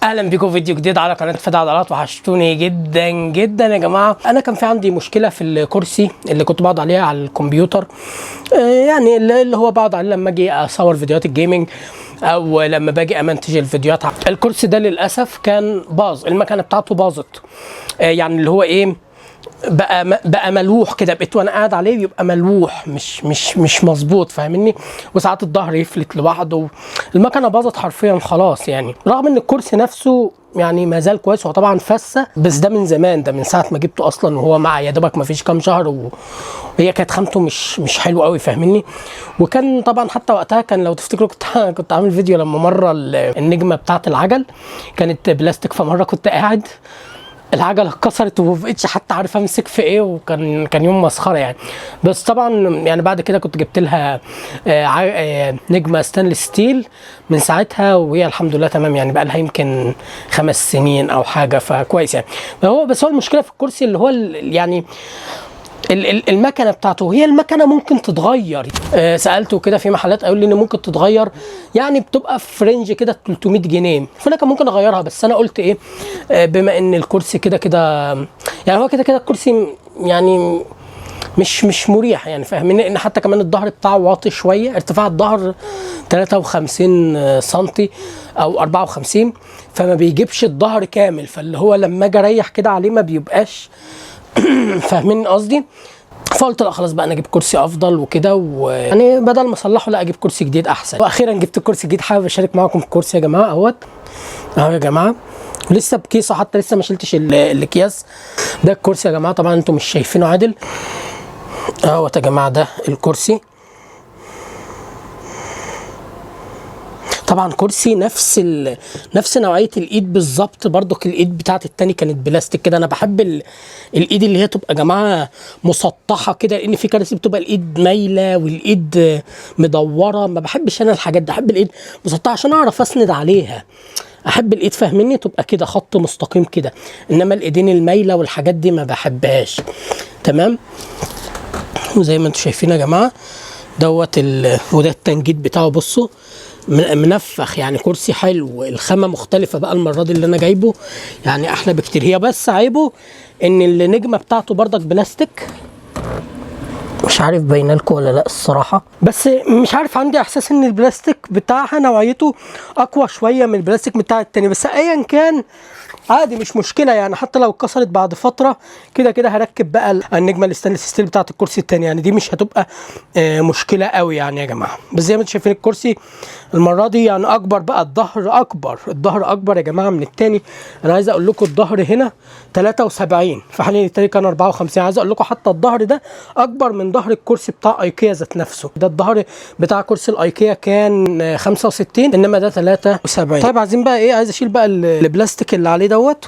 اهلا بيكم في فيديو جديد على قناه فدا عضلات. وحشتوني جدا جدا يا جماعه. انا كان في عندي مشكله في الكرسي اللي كنت بقعد عليه على الكمبيوتر، يعني اللي هو بقعد عليه لما اجي اصور فيديوهات الجيمنج او لما باجي امنتج الفيديوهات. الكرسي ده للاسف كان باظ، المكنه بتاعته باظت، يعني اللي هو ايه، بقى ملوح كده، بقيت وانا قاعد عليه يبقى ملوح، مش مظبوط، فاهمني؟ وساعات الظهر يفلت لوحده، المكنه باظت حرفيا خلاص يعني. رغم ان الكرسي نفسه يعني ما زال كويس، هو طبعا فسه، بس ده من زمان، ده من ساعه ما جبته اصلا وهو مع يا دوبك ما فيش كام شهر، وهي كانت خامته مش حلوه قوي، فاهمني؟ وكان طبعا حتى وقتها كان لو تفتكروا كنت عامل فيديو لما مره النجمه بتاعه العجل كانت بلاستيك، فمره كنت قاعد العجله اتكسرت ومبقتش حتى عارف امسك في ايه، وكان يوم مسخره يعني. بس طبعا يعني بعد كده كنت جبت لها نجمه ستانلس ستيل من ساعتها، وهي الحمد لله تمام يعني، بقى لها يمكن 5 سنين او حاجه، فكويس يعني. بس هو المشكله في الكرسي اللي هو يعني المكنه بتاعته، هي المكنه ممكن تتغير. سالته كده في محلات قالوا لي ان ممكن تتغير، يعني بتبقى في رينج كده 300 جنيه، فانا كان ممكن اغيرها. بس انا قلت ايه، بما ان الكرسي كده يعني، هو كده الكرسي يعني مش مريح يعني، فاهمين؟ ان حتى كمان الظهر بتاعه واطي شويه، ارتفاع الظهر 53 سنتي او 54، فما بيجيبش الظهر كامل، فاللي هو لما اجي اريح كده عليه ما بيبقاش فاهمين قصدي؟ فقلت لا خلاص بقى انا اجيب كرسي افضل وكده، ويعني بدل ما اصلحه لا اجيب كرسي جديد احسن. واخيرا جبت كرسي جديد، حابب اشارك معاكم في الكرسي يا جماعه اهوت اهو يا جماعه، لسه بكيسه، حتى لسه ما شلتش الاكياس. ده الكرسي يا جماعه، طبعا انتم مش شايفينه عادل اهوت يا جماعه، ده الكرسي. طبعا كرسي نفس نوعيه الايد بالظبط، برضك الايد بتاعت التاني كانت بلاستيك كده. انا بحب الايد اللي هي تبقى يا جماعه مسطحه كده، لان في كراسي بتبقى الايد مايله والايد مدوره، ما بحبش انا الحاجات دي، احب الايد مسطحه عشان اعرف اسند عليها. احب الايد فاهمني تبقى كده خط مستقيم كده، انما الايدين المايله والحاجات دي ما بحبهاش. تمام، وزي ما انتم شايفين يا جماعه دوت وده التنجيد بتاعه، بصوا منفخ يعني، كرسي حلو، الخامه مختلفه بقى المره دي اللي انا جايبه يعني احلى بكتير. هي بس عيبه ان النجمه بتاعته بردك بلاستيك، مش عارف باينه لكم ولا لا الصراحه، بس مش عارف، عندي احساس ان البلاستيك بتاعها نوعيته اقوى شويه من البلاستيك بتاع التاني، بس ايا كان عادي مش مشكله يعني. حتى لو اتكسرت بعد فتره كده هركب بقى النجمه الستانلس ستيل بتاعت الكرسي التاني، يعني دي مش هتبقى مشكله قوي يعني يا جماعه. بس زي ما انتم شايفين الكرسي المره دي يعني اكبر بقى، الظهر اكبر يا جماعه من التاني. انا عايز اقول لكم الظهر هنا 73 في حين التاني كان 54. عايز اقول لكم حتى الظهر ده اكبر من ظهر الكرسي بتاع ايكيا ذات نفسه. ده الظهر بتاع كرسي الايكيا كان 65، انما ده 73. طيب عايزين بقى ايه، عايز اشيل بقى البلاستيك اللي عليه دوت.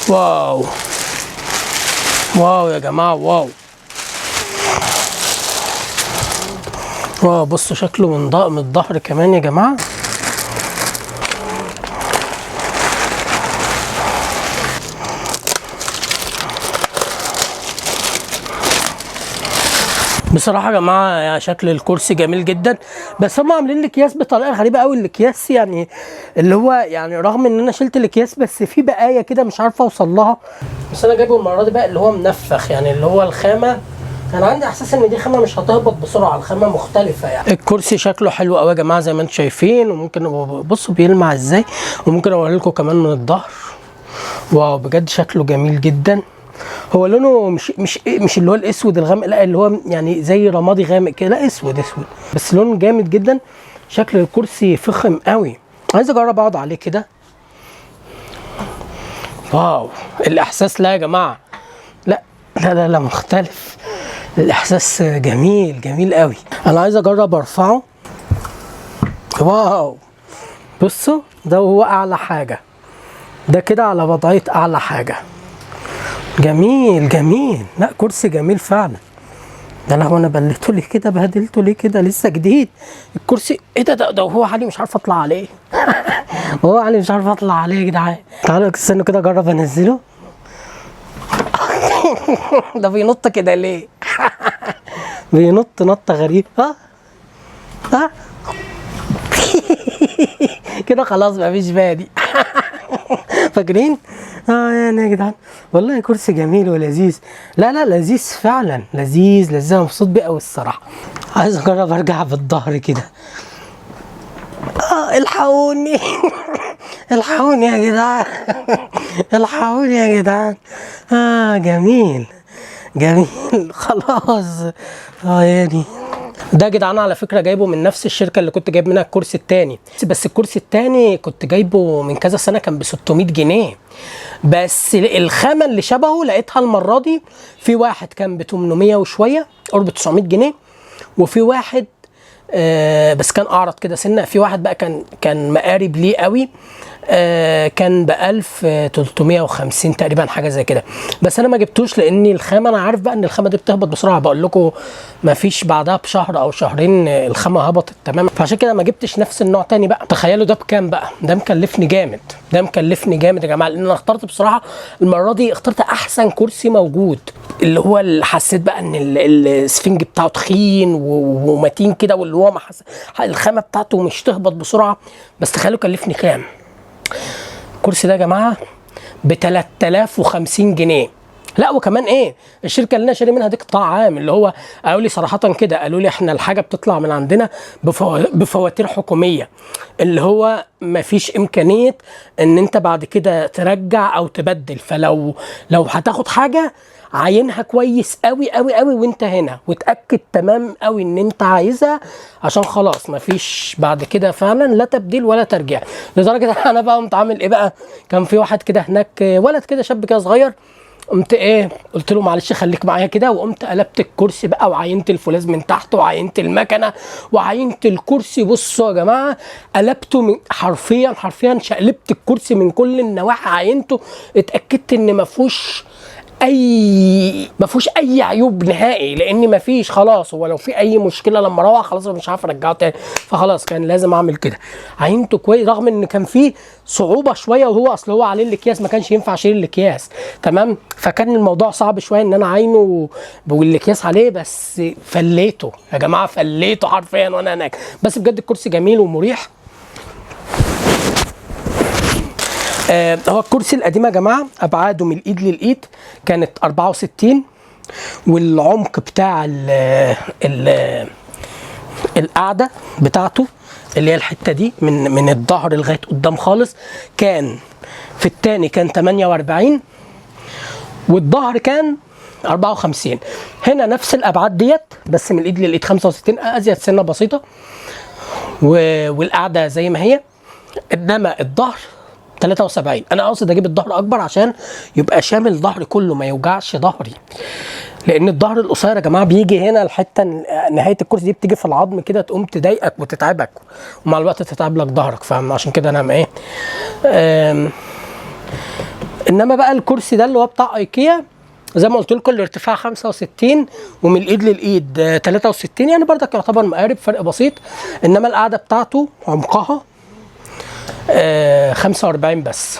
واو يا جماعه، واو بصوا شكله من الظهر كمان يا جماعه. بصراحه يا جماعه يعني شكل الكرسي جميل جدا، بس هم عاملين الاكياس بطريقه غريبه قوي. الاكياس يعني اللي هو يعني رغم ان انا شلت الاكياس بس في بقايا كده مش عارفه اوصل لها. بس انا جايبه المره دي بقى اللي هو منفخ، يعني اللي هو الخامه، انا عندي احساس ان دي خامه مش هتهبط بسرعه، الخامه مختلفه يعني. الكرسي شكله حلو قوي يا جماعه زي ما انتم شايفين، وممكن بصوا بيلمع ازاي، وممكن اوري لكم كمان من الظهر. واو بجد شكله جميل جدا. هو لونه مش اللي هو الاسود الغامق، لا اللي هو يعني زي رمادي غامق كده، لا اسود بس لونه جامد جدا. شكل الكرسي فخم قوي، عايز اجرب اقعد عليه كده. واو الاحساس، لا يا جماعه، لا مختلف، الاحساس جميل قوي. انا عايز اجرب ارفعه. واو بصوا ده هو اعلى حاجه، ده كده على وضعيه اعلى حاجه. جميل، لا كرسي جميل فعلا. ده لو انا بليته ليه كده، بهدلته ليه كده، لسه جديد الكرسي. ايه ده هو علي مش عارف اطلع عليه هو علي مش عارف اطلع عليه يا جدعان. تعالوا استنوا كده اجرب انزله. ده بينط كده ليه؟ بينط نطه غريبه. ها كده خلاص مفيش بادي. فاكرين؟ يعني يا جدعان والله كرسي جميل ولذيذ. لا لذيذ فعلا، لذيذ انا مبسوط بيه قوي الصراحه. عايز اجرب ارجع بالظهر كده. الحقوني. الحقوني يا جدعان. الحقوني يا جدعان. جميل خلاص. يعني ده يا جدعان على فكره جايبه من نفس الشركه اللي كنت جايب منها الكرسي التاني، بس الكرسي التاني كنت جايبه من كذا سنه كان ب 600 جنيه، بس الخامه اللي شبهه لقيتها المره دي في واحد كان ب 800 وشويه قرب 900 جنيه، وفي واحد بس كان اعرض كده سنه، في واحد بقى كان مقارب ليه قوي، كان ب 1350 تقريبا حاجه زي كده، بس انا ما جبتوش لان الخامه انا عارف بقى ان الخامه دي بتهبط بسرعه، بقول لكم ما فيش بعدها بشهر او شهرين الخامه هبطت تماما، فعشان كده ما جبتش نفس النوع تاني بقى. تخيلوا ده بكام بقى؟ ده مكلفني جامد يا جماعه، لان انا اخترت بصراحه المره دي اخترت احسن كرسي موجود، اللي هو اللي حسيت بقى ان السفنج بتاعه تخين ومتين كده، واللي هو الخامه بتاعته مش تهبط بسرعه. بس تخيلوا كلفني كام الكرسي ده يا جماعه؟ ب 3050 جنيه. لا وكمان ايه، الشركه اللي انا شاري منها دي قطاع عام، اللي هو قالوا لي صراحه كده، قالوا لي احنا الحاجه بتطلع من عندنا بفواتير حكوميه، اللي هو ما فيش امكانيه ان انت بعد كده ترجع او تبدل، فلو هتاخد حاجه عينها كويس قوي وانت هنا، وتاكد تمام قوي ان انت عايزها، عشان خلاص مفيش بعد كده فعلا لا تبديل ولا ترجيع. لدرجه انا بقى قمت عامل ايه بقى، كان في واحد كده هناك ولد كده شاب كده صغير، قمت قلت له معلش خليك معايا كده، وقمت قلبت الكرسي بقى وعينت الفولاذ من تحت وعينت المكنه وعينت الكرسي. بصوا يا جماعه قلبته من حرفيا شقلبت الكرسي من كل النواحي، عينته اتاكدت ان ما فيهوش اي عيوب نهائي، لان ما فيش خلاص، هو لو في اي مشكله لما اروح خلاص مش عارف ارجعه تاني، فخلاص كان لازم اعمل كده. عينته كويس رغم ان كان فيه صعوبه شويه، وهو اصل هو عليه الاكياس ما كانش ينفع اشيل الاكياس تمام، فكان الموضوع صعب شويه ان انا عينه والاكياس عليه، بس فليته يا جماعه، فليته حرفيا وانا هناك. بس بجد الكرسي جميل ومريح. هو الكرسي القديم يا جماعه ابعاده من الايد للايد كانت 64، والعمق بتاع القعده بتاعته اللي هي الحته دي من الظهر لغايه قدام خالص، كان في الثاني كان 48 والظهر كان 54. هنا نفس الابعاد ديت بس من الايد للايد 65، ازيد سنه بسيطه، والقعده زي ما هي، انما الظهر 73. انا قاصد اجيب الظهر اكبر عشان يبقى شامل ظهري كله، ما يوجعش ظهري، لان الظهر القصير يا جماعه بيجي هنا الحته نهايه الكرسي دي بتيجي في العظم كده، تقوم تضايقك وتتعبك، ومع الوقت تتعب لك ظهرك، فاهم؟ عشان كده انا انما بقى الكرسي ده اللي هو بتاع ايكيا زي ما قلت لكم الارتفاع 65 ومن الايد للايد 63، يعني برضك يعتبر مقارب، فرق بسيط، انما القعده بتاعته عمقها 45 بس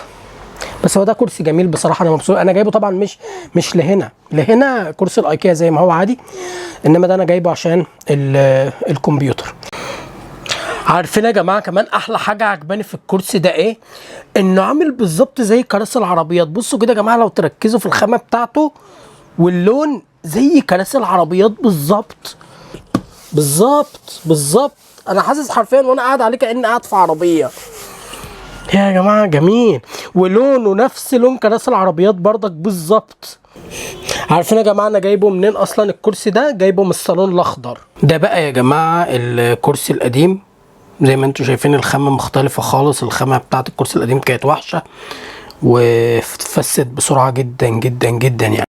هو ده كرسي جميل بصراحه، انا مبسوط. انا جايبه طبعا مش لهنا كرسي الايكيا زي ما هو عادي، انما ده انا جايبه عشان الكمبيوتر. عارفين يا جماعه كمان احلى حاجه عجباني في الكرسي ده ايه؟ انه عامل بالظبط زي كراسي العربيات. بصوا كده يا جماعه لو تركزوا في الخامه بتاعته واللون زي كراسي العربيات بالظبط. انا حاسس حرفيا وانا قاعد عليه كاني قاعد في عربيه يا جماعه، جميل، ولونه نفس لون كراسي العربيات برضك بالظبط. عارفين يا جماعه انا جايبه منين اصلا؟ الكرسي ده جايبه من الصالون الاخضر. ده بقى يا جماعه الكرسي القديم، زي ما انتم شايفين الخامه مختلفه خالص، الخامه بتاعت الكرسي القديم كانت وحشه وفست بسرعه جدا يعني.